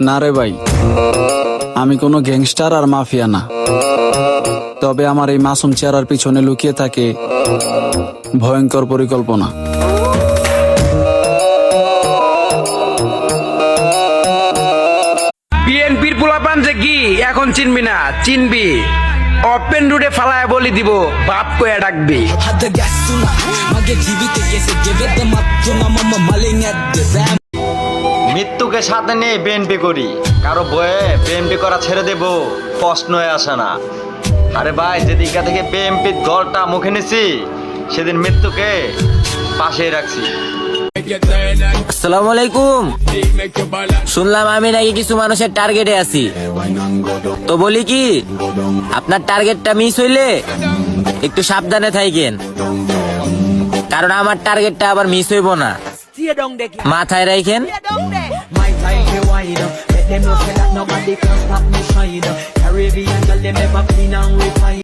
না রে ভাই, আমি কোনো গ্যাংস্টার আর মাফিয়া না। তবে আমার এই মাসুম চেহারার পিছনে লুকিয়ে থাকে ভয়ঙ্কর পরিকল্পনা। বিএনপির পোলাপান যে কি এখন চিনবি না, চিনবি ওপেন রুটে ফালায় বলি দিব, বাপ কয়ে ডাকবি। মৃত্যুকে সাথে নিয়ে বিএনপি করি, কারো বয়ে বিএনপি করা ছেড়ে দেব প্রশ্ন হয়ে আসে না। আরে ভাই, যেদিনকা থেকে বিএনপির দলটা মুখে নিছি সেদিন মৃত্যুকে পাশেই রাখছি। আসসালামু আলাইকুম। শুনলাম আমি নাকি কিছু মানুষের টার্গেটে আছি, তো বলি কি আপনার টার্গেটটা মিস হইলে একটু সাবধানে থাকেন, কারণ আমার টার্গেটটা আবার মিস হইব না, মাথায় রাখেন।